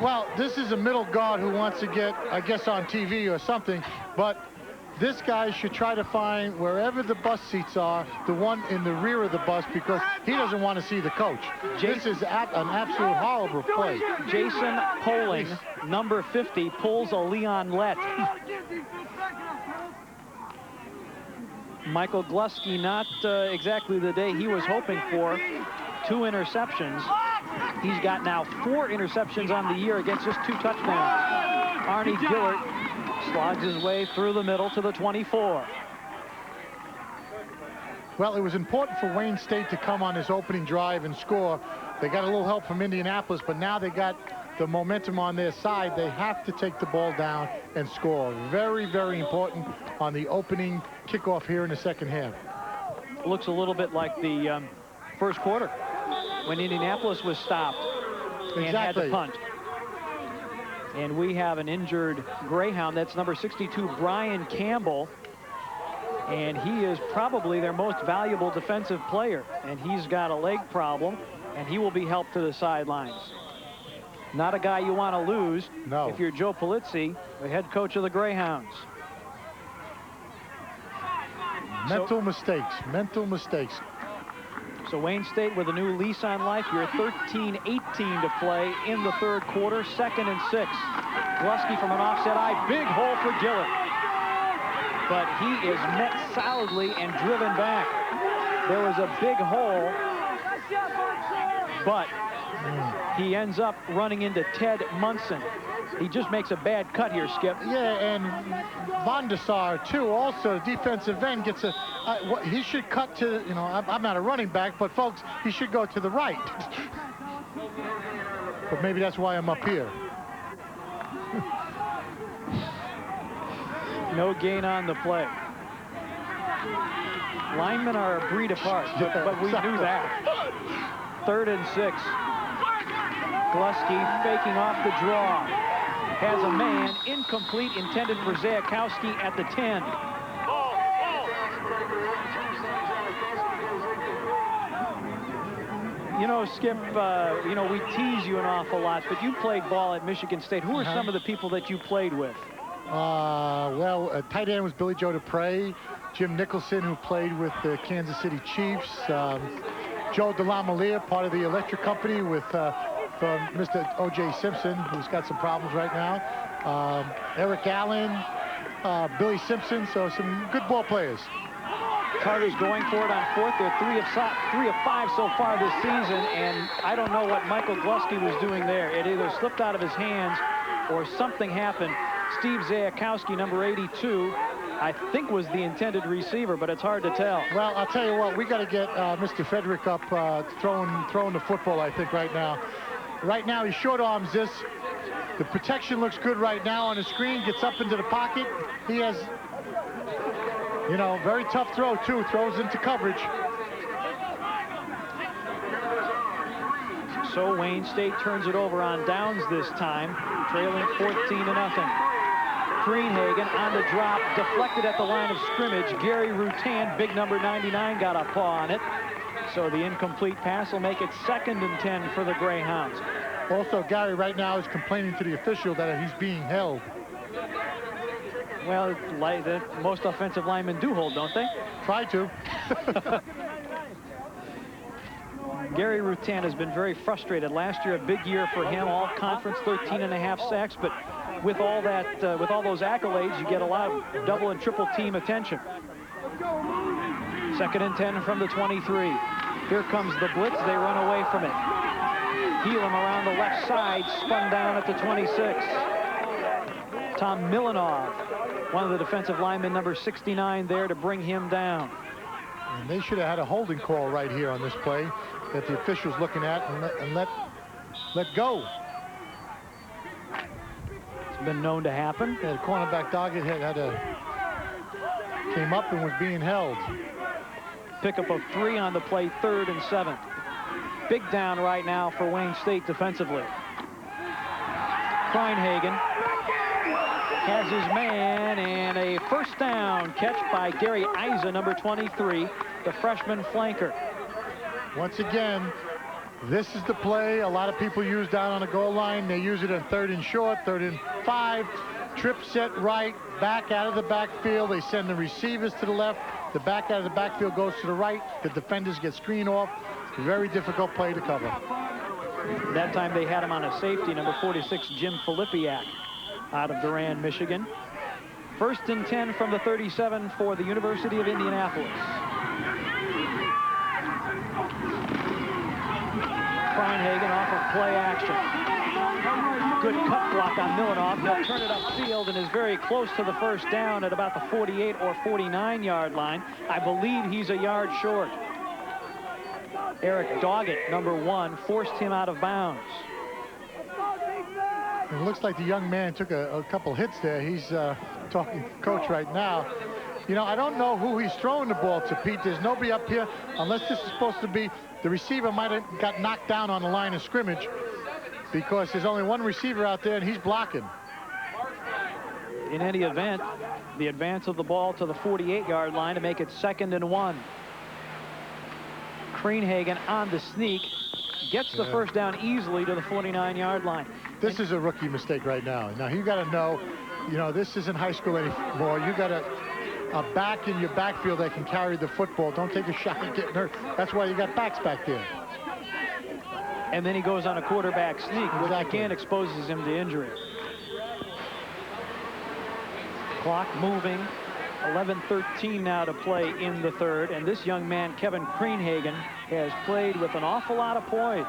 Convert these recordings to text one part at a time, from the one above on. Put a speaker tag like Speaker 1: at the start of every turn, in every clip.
Speaker 1: Well, this is a middle guard who wants to get, I guess, on TV or something, but this guy should try to find wherever the bus seats are, the one in the rear of the bus, because he doesn't want to see the coach. This is an absolute horrible play.
Speaker 2: Jason Poling, number 50, pulls a Leon Lett. Michael Glusky, not exactly the day he was hoping for. 2 interceptions. He's got now 4 interceptions on the year against just 2 touchdowns. Arnie Gillert slogs his way through the middle to the 24.
Speaker 1: Well, it was important for Wayne State to come on this opening drive and score. They got a little help from Indianapolis, but now they got the momentum on their side. They have to take the ball down and score. Very, very important on the opening kickoff here in the second half.
Speaker 2: Looks a little bit like the first quarter when Indianapolis was stopped and had to punt. And we have an injured Greyhound. That's number 62, Brian Campbell. And he is probably their most valuable defensive player. And he's got a leg problem, and he will be helped to the sidelines. Not a guy you want to lose if you're Joe Polizzi, the head coach of the Greyhounds.
Speaker 1: Mental mistakes.
Speaker 2: So Wayne State with a new lease on life. You're 13-18 to play in the third quarter. 2nd and 6. Glusky from an offset eye. Big hole for Gillett. But he is met solidly and driven back. There was a big hole, but he ends up running into Ted Munson. He just makes a bad cut here, Skip.
Speaker 1: Yeah, and Van der Sar, too, also defensive end, gets a... he should cut to, you know, I'm not a running back, but, folks, he should go to the right. But maybe that's why I'm up here.
Speaker 2: No gain on the play. Linemen are a breed apart, but we knew that. 3rd and 6. Glusky faking off the draw. Has a man incomplete, intended for Zayakowski at the 10. You know, Skip, you know, we tease you an awful lot, but you played ball at Michigan State. Who are some of the people that you played with?
Speaker 1: Well, tight end was Billy Joe Dupre, Jim Nicholson, who played with the Kansas City Chiefs, Joe DeLaMalia, part of the electric company with from Mr. O.J. Simpson, who's got some problems right now. Eric Allen, Billy Simpson, so some good ball players.
Speaker 2: Carter's going for it on 4th. They're 3 of 5 so far this season, and I don't know what Michael Glusky was doing there. It either slipped out of his hands or something happened. Steve Zayakowski, number 82, I think was the intended receiver, but it's hard to tell.
Speaker 1: Well, I'll tell you what, we got to get Mr. Frederick up throwing the football, I think, right now. Right now, he short arms this. The protection looks good right now on the screen. Gets up into the pocket. He has, you know, very tough throw, too. Throws into coverage.
Speaker 2: So Wayne State turns it over on downs this time, trailing 14-0. Greenhagen on the drop, deflected at the line of scrimmage. Gary Rutan, big number 99, got a paw on it. So the incomplete pass will make it 2nd and 10 for the Greyhounds.
Speaker 1: Also, Gary right now is complaining to the official that he's being held.
Speaker 2: Well, like most offensive linemen do hold, don't they?
Speaker 1: Try to.
Speaker 2: Gary Rutan has been very frustrated. Last year, a big year for him, all conference, 13.5 sacks, but with all that, with all those accolades, you get a lot of double and triple team attention. 2nd and 10 from the 23. Here comes the blitz. They run away from it. Heelam around the left side, spun down at the 26. Tom Milanov, one of the defensive linemen, number 69, there to bring him down.
Speaker 1: And they should have had a holding call right here on this play that the official's looking at and let go.
Speaker 2: It's been known to happen.
Speaker 1: Yeah, the cornerback Doggett came up and was being held.
Speaker 2: Pickup of 3 on the play, 3rd and 7. Big down right now for Wayne State defensively. Greenhagen has his man, and a first down catch by Gary Isa, number 23, the freshman flanker.
Speaker 1: Once again, This is the play a lot of people use down on the goal line. They use it on 3rd and short, 3rd and 5. Trip set right, back out of the backfield. They send the receivers to the left. The back out of the backfield goes to the right. The defenders get screened off. Very difficult play to cover.
Speaker 2: That time they had him on a safety, number 46, Jim Filipiak, out of Durand, Michigan. 1st and 10 from the 37 for the University of Indianapolis. Kreinhagen off of play action. Good cut block on Milanoff. He'll turn it upfield and is very close to the first down at about the 48 or 49-yard line. I believe he's a yard short. Eric Doggett, number 1, forced him out of bounds.
Speaker 1: It looks like the young man took a couple hits there. He's talking to coach right now. You know, I don't know who he's throwing the ball to, Pete. There's nobody up here, unless this is supposed to be, the receiver might have got knocked down on the line of scrimmage, because there's only one receiver out there and he's blocking.
Speaker 2: In any event, the advance of the ball to the 48-yard line to make it 2nd and 1. Kreinhagen on the sneak, gets the first down easily to the 49-yard line.
Speaker 1: This is a rookie mistake right now. Now, you got to know, you know, this isn't high school anymore. You got a back in your backfield that can carry the football. Don't take a shot at getting hurt. That's why you got backs back there.
Speaker 2: And then he goes on a quarterback sneak, which again exposes him to injury. Clock moving. 11:13 now to play in the 3rd. And this young man, Kevin Kreinhagen, has played with an awful lot of poise.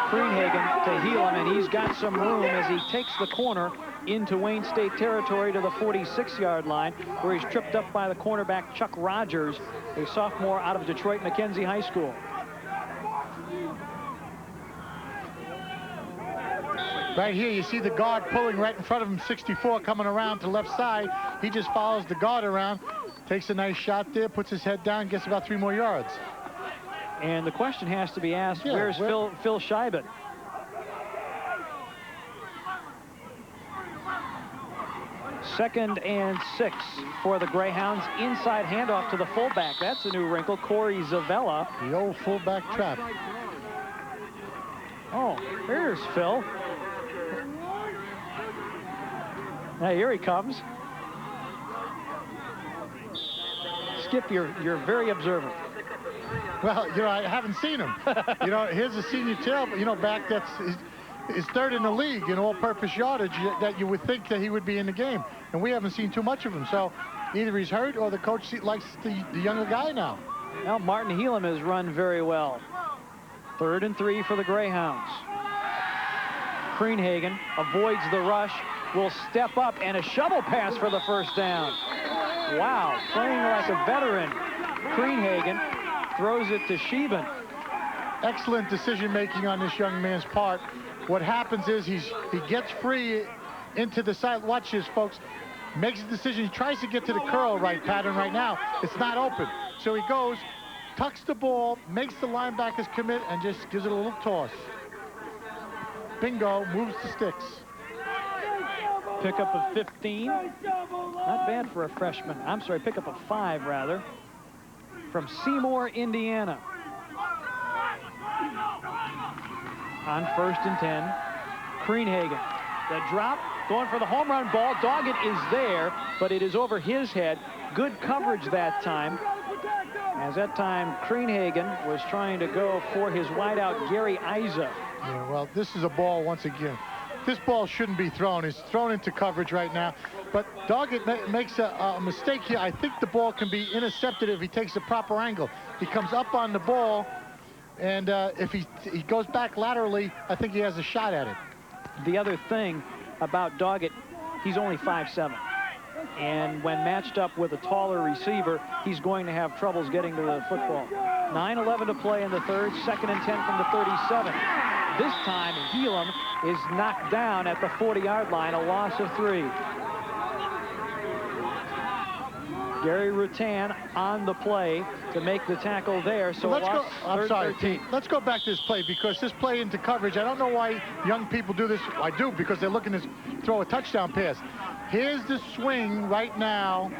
Speaker 2: Kreinhagen to heel him, and he's got some room as he takes the corner into Wayne State territory to the 46-yard line, where he's tripped up by the cornerback Chuck Rogers, a sophomore out of Detroit Mackenzie High School.
Speaker 1: Right here, you see the guard pulling right in front of him, 64, coming around to left side. He just follows the guard around, takes a nice shot there, puts his head down, gets about 3 more yards.
Speaker 2: And the question has to be asked, where's Phil Scheibert? Second and 6 for the Greyhounds. Inside handoff to the fullback. That's a new wrinkle, Corey Zavella.
Speaker 1: The old fullback trap.
Speaker 2: Oh, here's Phil. Now here he comes. Skip, you're very observant.
Speaker 1: Well, you know, I haven't seen him. You know, here's a senior tail, you know, back that's is 3rd in the league in all-purpose yardage that you would think that he would be in the game. And we haven't seen too much of him. So either he's hurt or the coach likes the younger guy now.
Speaker 2: Well, Martin Helam has run very well. 3rd and 3 for the Greyhounds. Kreinhagen avoids the rush, will step up, and a shovel pass for the first down. Wow, playing like a veteran. Kreinhagen throws it to Sheben.
Speaker 1: Excellent decision-making on this young man's part. What happens is he gets free into the side. Watch this, folks. Makes a decision. He tries to get to the curl right pattern right now. It's not open. So he goes, tucks the ball, makes the linebackers commit, and just gives it a little toss. Bingo, moves the sticks.
Speaker 2: Pickup of 15. Not bad for a freshman. I'm sorry, pickup of 5, rather. From Seymour, Indiana. On 1st and 10, Kreinhagen. The drop, going for the home run ball. Doggett is there, but it is over his head. Good coverage that time. As that time, Kreinhagen was trying to go for his wideout, Gary Isa.
Speaker 1: Yeah, well, this is a ball once again. This ball shouldn't be thrown. It's thrown into coverage right now. But Doggett makes a mistake here. I think the ball can be intercepted if he takes the proper angle. He comes up on the ball, and if he goes back laterally, I think he has a shot at it.
Speaker 2: The other thing about Doggett, he's only 5'7". And when matched up with a taller receiver, he's going to have troubles getting to the football. 9:11 to play in the 3rd, 2nd and 10 from the 37. This time, Helam is knocked down at the 40-yard line, a loss of 3. Gary Rutan on the play to make the tackle there. So
Speaker 1: let's go. I'm sorry,
Speaker 2: 13.
Speaker 1: Let's go back to this play, because this play into coverage, I don't know why young people do this. I do, because they're looking to throw a touchdown pass. Here's the swing right now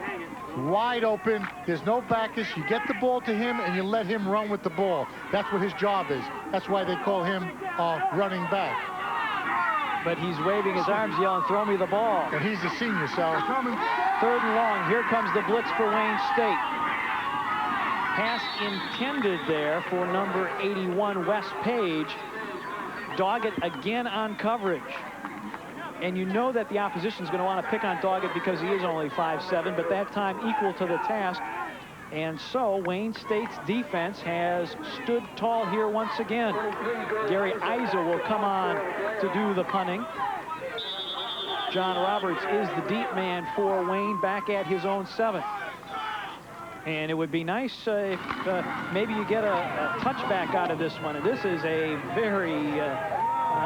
Speaker 1: wide open. There's no backers. You get the ball to him, and you let him run with the ball. That's what his job is. That's why they call him running back.
Speaker 2: But he's waving his arms, yelling, "Throw me the ball."
Speaker 1: And he's the senior, so.
Speaker 2: 3rd and long. Here comes the blitz for Wayne State. Pass intended there for number 81, Wes Page. Doggett again on coverage. And you know that the opposition is going to want to pick on Doggett because he is only 5'7", but that time equal to the task. And so Wayne State's defense has stood tall here once again. Gary Iser will come on to do the punting. John Roberts is the deep man for Wayne, back at his own 7. And it would be nice if maybe you get a touchback out of this one. And this is a very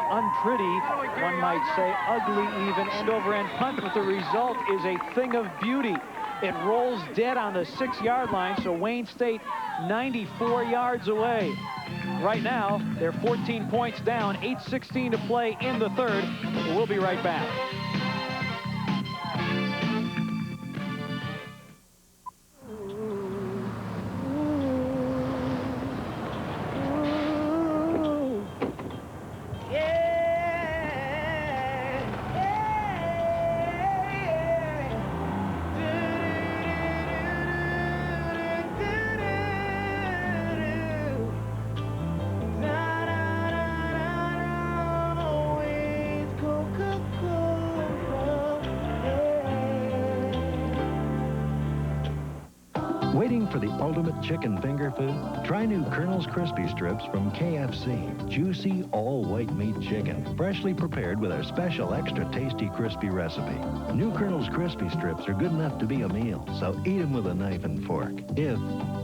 Speaker 2: unpretty, one might say, ugly even end-over-end punt, but the result is a thing of beauty. It rolls dead on the 6-yard line, so Wayne State 94 yards away. Right now, they're 14 points down, 8:16 to play in the 3rd. We'll be right back.
Speaker 3: Waiting for the ultimate chicken finger food? Try new Colonel's Crispy Strips from KFC. Juicy, all-white meat chicken, freshly prepared with our special extra tasty crispy recipe. New Colonel's Crispy Strips are good enough to be a meal, so eat them with a knife and fork, if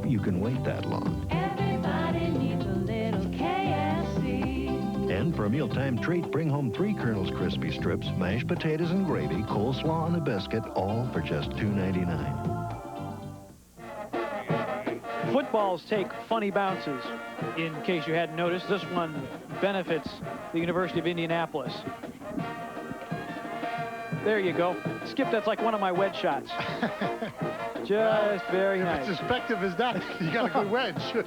Speaker 3: you can wait that long.
Speaker 4: Everybody needs a little KFC.
Speaker 3: And for a mealtime treat, bring home 3 Colonel's Crispy Strips, mashed potatoes and gravy, coleslaw and a biscuit, all for just $2.99.
Speaker 2: Footballs take funny bounces. In case you hadn't noticed, this one benefits the University of Indianapolis. There you go. Skip, that's like one of my wedge shots. Just very nice.
Speaker 1: It's as effective as that. You got a good wedge.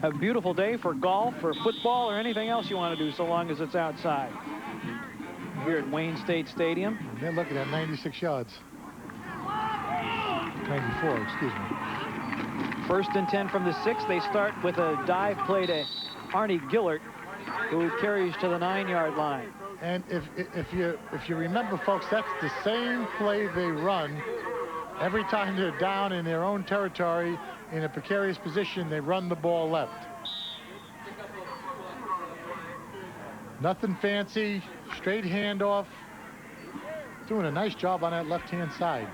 Speaker 2: A beautiful day for golf, for football, or anything else you want to do, so long as it's outside. Here at Wayne State Stadium.
Speaker 1: They're looking at 96 yards. 94, excuse me.
Speaker 2: 1st and 10 from the 6. They start with a dive play to Arnie Gillert, who carries to the 9-yard line.
Speaker 1: And if you remember, folks, that's the same play they run every time they're down in their own territory in a precarious position. They run the ball left. Nothing fancy, straight handoff. Doing a nice job on that left-hand side.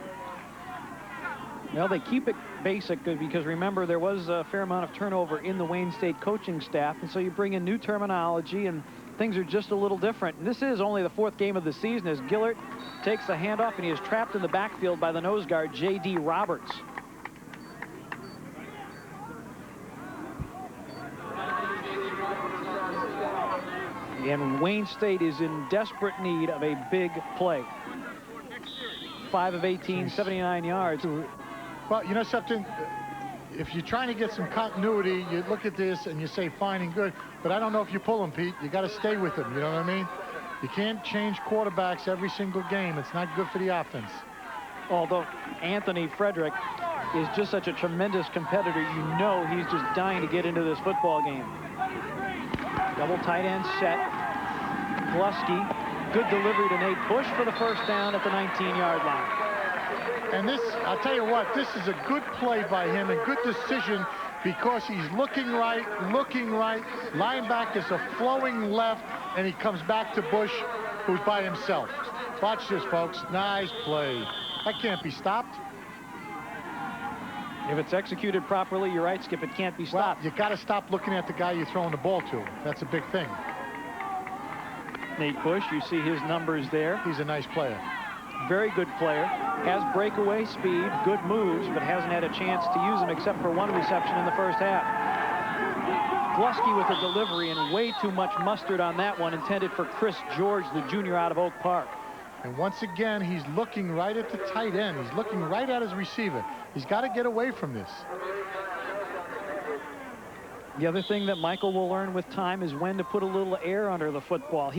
Speaker 2: Well, they keep it basic because, remember, there was a fair amount of turnover in the Wayne State coaching staff, and so you bring in new terminology, and things are just a little different. And this is only the 4th game of the season as Gillert takes the handoff, and he is trapped in the backfield by the nose guard, J.D. Roberts. And Wayne State is in desperate need of a big play. 5 of 18, 79 yards.
Speaker 1: Well, you know something? If you're trying to get some continuity, you look at this and you say fine and good, but I don't know if you pull him, Pete. You got to stay with him, you know what I mean? You can't change quarterbacks every single game. It's not good for the offense.
Speaker 2: Although Anthony Frederick is just such a tremendous competitor, you know he's just dying to get into this football game. Double tight end set. Glusky, good delivery to Nate Bush for the 1st down at the 19-yard line.
Speaker 1: And this, I'll tell you what, this is a good play by him and good decision because he's looking right. Linebacker's a flowing left, and he comes back to Bush, who's by himself. Watch this, folks. Nice play. That can't be stopped.
Speaker 2: If it's executed properly, you're right, Skip, it can't be stopped.
Speaker 1: Well, you got to stop looking at the guy you're throwing the ball to. That's a big thing.
Speaker 2: Nate Bush, you see his numbers there.
Speaker 1: He's a nice player.
Speaker 2: Very good player. Has breakaway speed, good moves, but hasn't had a chance to use them except for 1 reception in the 1st half. Glusky with the delivery and way too much mustard on that one, intended for Chris George, the junior out of Oak Park.
Speaker 1: And once again, he's looking right at the tight end. He's looking right at his receiver. He's got to get away from this.
Speaker 2: The other thing that Michael will learn with time is when to put a little air under the football.